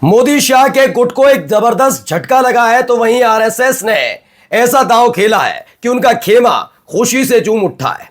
मोदी शाह के गुट को एक जबरदस्त झटका लगा है तो वहीं आरएसएस ने ऐसा दांव खेला है कि उनका खेमा खुशी से झूम उठा है।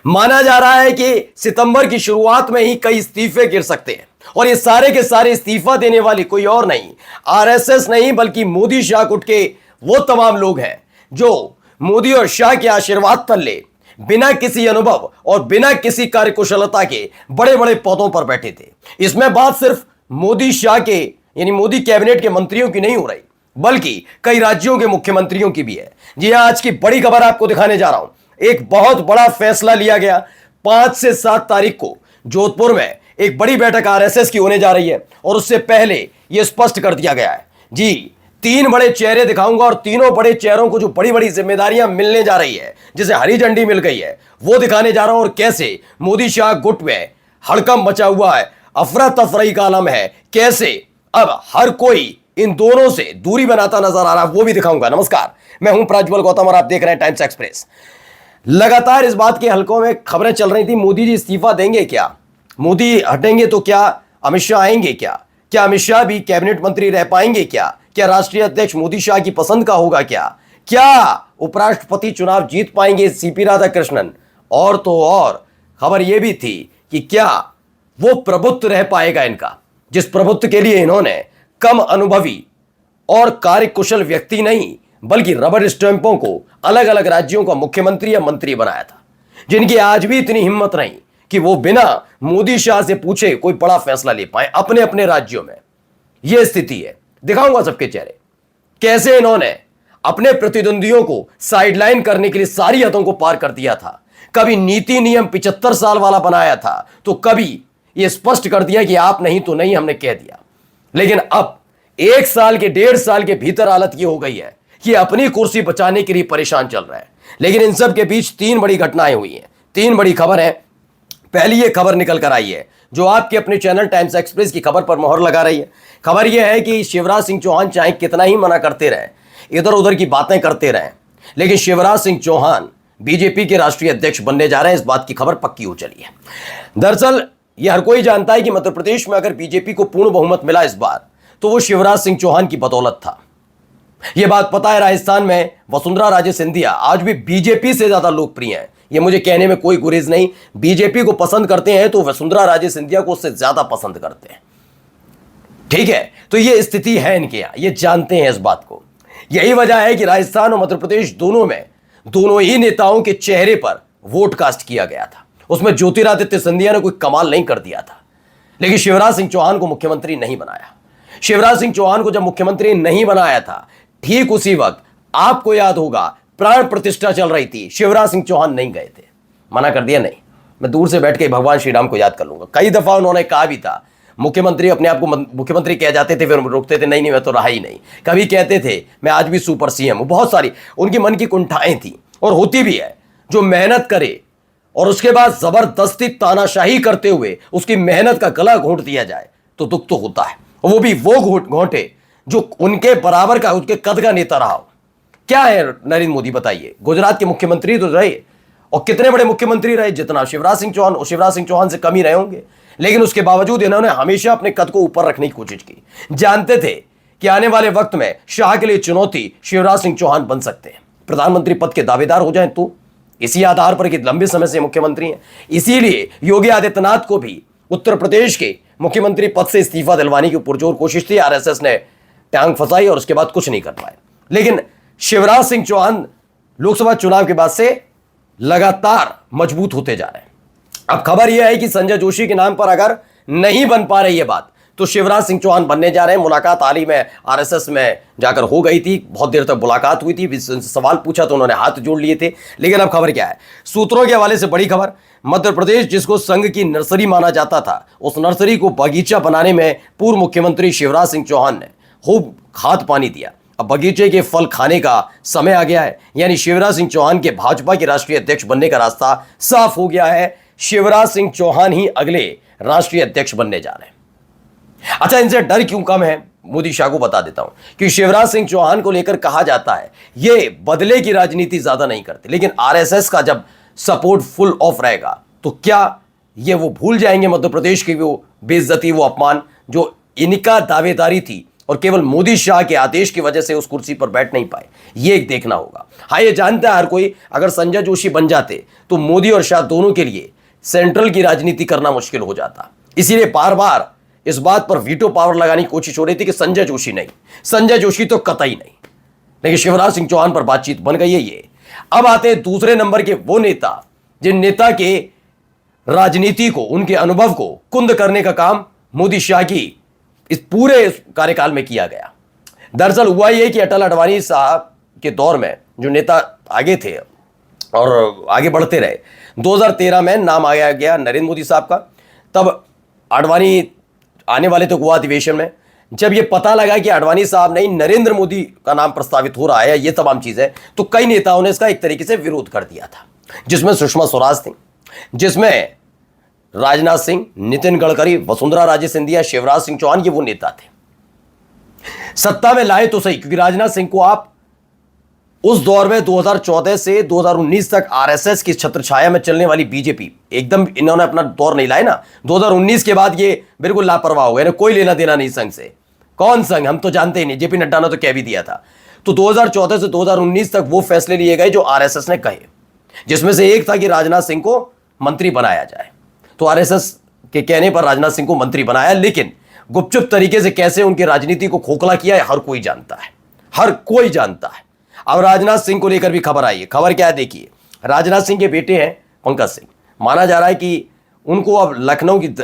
माना जा रहा है कि सितंबर की शुरुआत में ही कई इस्तीफे गिर सकते हैं और ये सारे के सारे इस्तीफा देने वाली कोई और नहीं, आरएसएस नहीं बल्कि मोदी शाह गुट के वो तमाम लोग हैं जो मोदी और शाह के आशीर्वाद तले बिना किसी अनुभव और बिना किसी कार्यकुशलता के बड़े बड़े पदों पर बैठे थे। इसमें बात सिर्फ मोदी शाह के यानी मोदी कैबिनेट के मंत्रियों की नहीं हो रही बल्कि कई राज्यों के मुख्यमंत्रियों की भी है। जी हां, आज की बड़ी खबर आपको दिखाने जा रहा हूं। एक बहुत बड़ा फैसला लिया गया 5 से 7 तारीख को जोधपुर में एक बड़ी बैठक आरएसएस की होने जा रही है और उससे पहले यह स्पष्ट कर दिया गया है। जी, 3 बड़े चेहरे दिखाऊंगा और तीनों बड़े चेहरों को जो बड़ी बड़ी जिम्मेदारियां मिलने जा रही है, जिसे हरी झंडी मिल गई है, वो दिखाने जा रहा हूं। और कैसे मोदी शाह गुट में हड़कंप मचा हुआ है, अफरा तफरी का आलम है, कैसे अब हर कोई इन दोनों से दूरी बनाता नजर आ रहा है, वो भी दिखाऊंगा। नमस्कार, मैं हूं प्रज्वल गौतम और आप देख रहे हैं टाइम्स एक्सप्रेस। लगातार इस बात के हलकों में खबरें चल रही थी, मोदी जी इस्तीफा देंगे क्या, मोदी हटेंगे तो क्या अमित शाह आएंगे क्या अमित शाह भी कैबिनेट मंत्री रह पाएंगे क्या राष्ट्रीय अध्यक्ष मोदी शाह की पसंद का होगा क्या उपराष्ट्रपति चुनाव जीत पाएंगे सीपी राधाकृष्णन, और तो और खबर यह भी थी कि क्या वो प्रभुत्व रह पाएगा इनका, जिस प्रभुत्व के लिए इन्होंने कम अनुभवी और कार्यकुशल व्यक्ति नहीं बल्कि रबर स्टैंपों को अलग अलग राज्यों का मुख्यमंत्री या मंत्री बनाया था, जिनकी आज भी इतनी हिम्मत नहीं कि वो बिना मोदी शाह से पूछे कोई बड़ा फैसला ले पाए अपने अपने राज्यों में। यह स्थिति है। दिखाऊंगा सबके चेहरे, कैसे इन्होंने अपने प्रतिद्वंदियों को साइडलाइन करने के लिए सारी हदों को पार कर दिया था। कभी नीति नियम 75 साल वाला बनाया था तो कभी यह स्पष्ट कर दिया कि आप नहीं तो नहीं, हमने कह दिया। लेकिन अब 1 साल के 1.5 साल के भीतर हालत यह हो गई है कि अपनी कुर्सी बचाने के लिए परेशान चल रहा है। लेकिन इन सब के बीच 3 बड़ी घटनाएं हुई हैं, 3 बड़ी खबर है। पहली ये खबर निकल कर आई है जो आपके अपने चैनल टाइम्स एक्सप्रेस की खबर पर मोहर लगा रही है। खबर यह है कि शिवराज सिंह चौहान चाहे कितना ही मना करते रहे, इधर उधर की बातें करते रहे, लेकिन शिवराज सिंह चौहान बीजेपी के राष्ट्रीय अध्यक्ष बनने जा रहे हैं। इस बात की खबर पक्की हो चली है। दरअसल यह हर कोई जानता है कि मध्य प्रदेश में अगर बीजेपी को पूर्ण बहुमत मिला इस बार तो वो शिवराज सिंह चौहान की बदौलत था। यह बात पता है, राजस्थान में वसुंधरा राजे सिंधिया आज भी बीजेपी से ज्यादा लोकप्रिय है। यह मुझे कहने में कोई गुरेज नहीं, बीजेपी को पसंद करते हैं तो वसुंधरा राजे सिंधिया को उससे ज्यादा पसंद करते हैं। ठीक है, तो यह स्थिति है इनके यहां, ये जानते हैं इस बात को। यही वजह है कि राजस्थान और मध्य प्रदेश दोनों में दोनों ही नेताओं के चेहरे पर वोट कास्ट किया गया था। उसमें ज्योतिरादित्य सिंधिया ने कोई कमाल नहीं कर दिया था, लेकिन शिवराज सिंह चौहान को मुख्यमंत्री नहीं बनाया। शिवराज सिंह चौहान को जब मुख्यमंत्री नहीं बनाया था, ठीक उसी वक्त आपको याद होगा प्राण प्रतिष्ठा चल रही थी, शिवराज सिंह चौहान नहीं गए थे, मना कर दिया। नहीं, मैं दूर से बैठ के भगवान श्री राम को याद कर लूंगा। कई दफा उन्होंने कहा भी था, मुख्यमंत्री अपने आप को मुख्यमंत्री कह जाते थे, फिर रोकते थे, नहीं मैं तो रहा ही नहीं। कभी कहते थे मैं आज भी सुपर सीएम हूं। बहुत सारी उनकी मन की कुंठाएं थी और होती भी है। जो मेहनत करे और उसके बाद जबरदस्ती तानाशाही करते हुए उसकी मेहनत का गला घोंट दिया जाए तो दुख तो होता है, और वो भी वो घोंटे जो उनके बराबर का, उसके कद का नेता रहा हो। क्या है नरेंद्र मोदी, बताइए। गुजरात के मुख्यमंत्री तो रहे और कितने बड़े मुख्यमंत्री रहे, जितना शिवराज सिंह चौहान, और शिवराज सिंह चौहान से कम ही रहे होंगे, लेकिन उसके बावजूद इन्होंने हमेशा अपने कद को ऊपर रखने की कोशिश की। जानते थे कि आने वाले वक्त में शाह के लिए चुनौती शिवराज सिंह चौहान बन सकते हैं, प्रधानमंत्री पद के दावेदार हो जाएं तो। इसी आधार पर कि लंबे समय से मुख्यमंत्री हैं, इसीलिए योगी आदित्यनाथ को भी उत्तर प्रदेश के मुख्यमंत्री पद से इस्तीफा दिलवाने की पुरजोर कोशिश थी। आरएसएस ने टांग फंसाई और उसके बाद कुछ नहीं कर पाए। लेकिन शिवराज सिंह चौहान लोकसभा चुनाव के बाद से लगातार मजबूत होते जा रहे हैं। अब खबर यह है कि संजय जोशी के नाम पर अगर नहीं बन पा रही है बात तो शिवराज सिंह चौहान बनने जा रहे हैं। मुलाकात हाल ही में आरएसएस में जाकर हो गई थी, बहुत देर तक मुलाकात हुई थी, सवाल पूछा तो उन्होंने हाथ जोड़ लिए थे। लेकिन अब खबर क्या है, सूत्रों के हवाले से बड़ी खबर, मध्य प्रदेश जिसको संघ की नर्सरी माना जाता था, उस नर्सरी को बगीचा बनाने में पूर्व मुख्यमंत्री शिवराज सिंह चौहान ने खूब खाद पानी दिया। अब बगीचे के फल खाने का समय आ गया है, यानी शिवराज सिंह चौहान के भाजपा के राष्ट्रीय अध्यक्ष बनने का रास्ता साफ हो गया है। शिवराज सिंह चौहान ही अगले राष्ट्रीय अध्यक्ष बनने जा रहे हैं। अच्छा, इनसे डर क्यों कम है, मोदी शाह को बता देता हूं कि शिवराज सिंह चौहान को लेकर कहा जाता है ये बदले की राजनीति ज्यादा नहीं करते, लेकिन आरएसएस का जब सपोर्ट फुल ऑफ रहेगा तो क्या ये वो भूल जाएंगे मध्य प्रदेश की वो बेइज्जती, वो अपमान जो इनका दावेदारी थी और केवल मोदी शाह के आदेश की वजह से उस कुर्सी पर बैठ नहीं पाए, ये एक देखना होगा। हाँ, ये जानता है हर कोई, अगर संजय जोशी बन जाते तो मोदी और शाह दोनों के लिए सेंट्रल की राजनीति करना मुश्किल हो जाता। इसीलिए बार बार इस बात पर वीटो पावर लगाने की कोशिश हो रही थी कि संजय जोशी नहीं, संजय जोशी तो कतई नहीं। लेकिन शिवराज सिंह चौहान पर बातचीत बन गई है ये। अब आते हैं दूसरे नंबर के वो नेता जिन नेता के राजनीति को, उनके अनुभव को कुंद करने का काम मोदी शाह की इस पूरे कार्यकाल में किया गया। दरअसल हुआ यह कि अटल आडवाणी साहब के दौर में जो नेता आगे थे और आगे बढ़ते रहे, 2013 में नाम आया गया नरेंद्र मोदी साहब का। तब आडवाणी आने वाले थे गोवा अधिवेशन में। जब यह पता लगा कि आडवाणी साहब नहीं, नरेंद्र मोदी का नाम प्रस्तावित हो रहा है, ये तमाम चीजें, तो कई नेताओं ने इसका एक तरीके से विरोध कर दिया था, जिसमें सुषमा स्वराज थी, जिसमें राजनाथ सिंह, नितिन गडकरी, वसुंधरा राजे सिंधिया, शिवराज सिंह चौहान, ये वो नेता थे। सत्ता में लाए तो सही, क्योंकि राजनाथ सिंह को आप उस दौर में 2014 से 2019 तक आरएसएस की छत्रछाया में चलने वाली बीजेपी, एकदम इन्होंने अपना दौर नहीं लाया ना। 2019 के बाद ये बिल्कुल लापरवाह हो गए, कोई लेना देना नहीं संघ से। कौन संघ, हम तो जानते ही नहीं। जेपी नड्डा ने तो कह भी दिया था। तो 2014 से 2019 तक वो फैसले लिए गए जो आरएसएस ने कहे, जिसमें से एक था कि राजनाथ सिंह को मंत्री बनाया जाए। तो आरएसएस के कहने पर राजनाथ सिंह को मंत्री बनाया, लेकिन गुपचुप तरीके से कैसे उनकी राजनीति को खोखला किया है हर कोई जानता है, हर कोई जानता है। अब राजनाथ सिंह को लेकर भी खबर आई है। खबर क्या है देखिए, राजनाथ सिंह के बेटे हैं पंकज सिंह, माना जा रहा है कि उनको अब लखनऊ की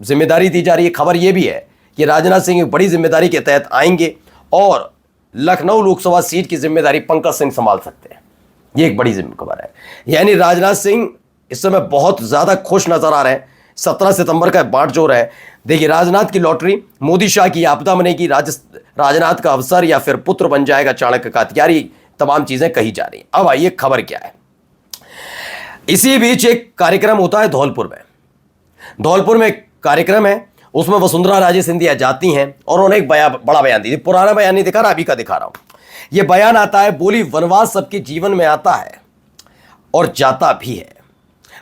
जिम्मेदारी दी जा रही है। खबर यह भी है कि राजनाथ सिंह एक बड़ी जिम्मेदारी के तहत आएंगे और लखनऊ लोकसभा सीट की जिम्मेदारी पंकज सिंह संभाल सकते हैं। यह एक बड़ी खबर है। यानी राजनाथ सिंह इस समय बहुत ज्यादा खुश नजर आ रहे हैं। 17 सितंबर का बांट जोर है। देखिए, राजनाथ की लॉटरी, मोदी शाह की आपदा बनेगी, राजनाथ का अवसर या फिर पुत्र बन जाएगा चाणक्य का हथियार, तमाम चीजें कही जा रही हैं। अब आइए खबर क्या है। इसी बीच एक कार्यक्रम होता है धौलपुर में। धौलपुर में एक कार्यक्रम है, उसमें वसुंधरा राजे सिंधिया जाती हैं और उन्होंने एक बड़ा बयान दी। पुराना बयान नहीं दिखा रहा, अभी का दिखा रहा हूं। यह बयान आता है, बोली वनवास सबके जीवन में आता है और जाता भी है।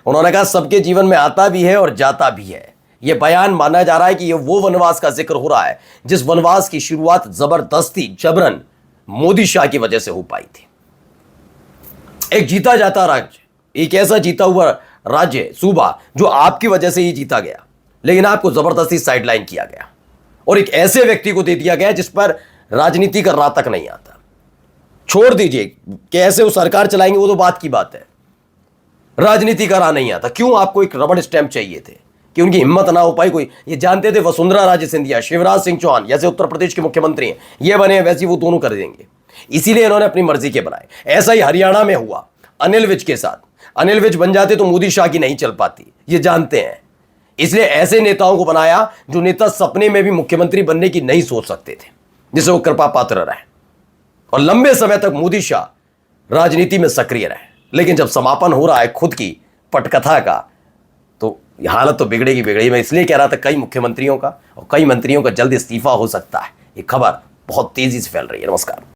उन्होंने कहा सबके जीवन में आता भी है और जाता भी है। यह बयान माना जा रहा है कि यह वो वनवास का जिक्र हो रहा है जिस वनवास की शुरुआत जबरदस्ती जबरन मोदी शाह की वजह से हो पाई थी। एक जीता जाता राज्य, एक ऐसा जीता हुआ राज्य, सूबा जो आपकी वजह से ही जीता गया, लेकिन आपको जबरदस्ती साइडलाइन किया गया और एक ऐसे व्यक्ति को दे दिया गया जिस पर राजनीति का राह तक नहीं आता। छोड़ दीजिए कैसे वो सरकार चलाएंगे, वो तो बात की बात है, राजनीति का राह नहीं आता। क्यों आपको एक रबड़ स्टैंप चाहिए थे कि उनकी हिम्मत ना हो पाई कोई। ये जानते थे वसुंधरा राजे सिंधिया, शिवराज सिंह चौहान जैसे उत्तर प्रदेश के मुख्यमंत्री हैं, ये बने वैसे वो दोनों कर देंगे, इसीलिए इन्होंने अपनी मर्जी के बनाए। ऐसा ही हरियाणा में हुआ अनिल विज के साथ। अनिल विज बन जाते तो मोदी शाह की नहीं चल पाती, ये जानते हैं। इसलिए ऐसे नेताओं को बनाया जो नेता सपने में भी मुख्यमंत्री बनने की नहीं सोच सकते थे, जिसे वो कृपा पात्र रहे और लंबे समय तक मोदी शाह राजनीति में सक्रिय रहे। लेकिन जब समापन हो रहा है खुद की पटकथा का, तो हालत तो बिगड़ेगी बिगड़ेगी। मैं इसलिए कह रहा था कई मुख्यमंत्रियों का और कई मंत्रियों का जल्द इस्तीफा हो सकता है। ये खबर बहुत तेजी से फैल रही है। नमस्कार।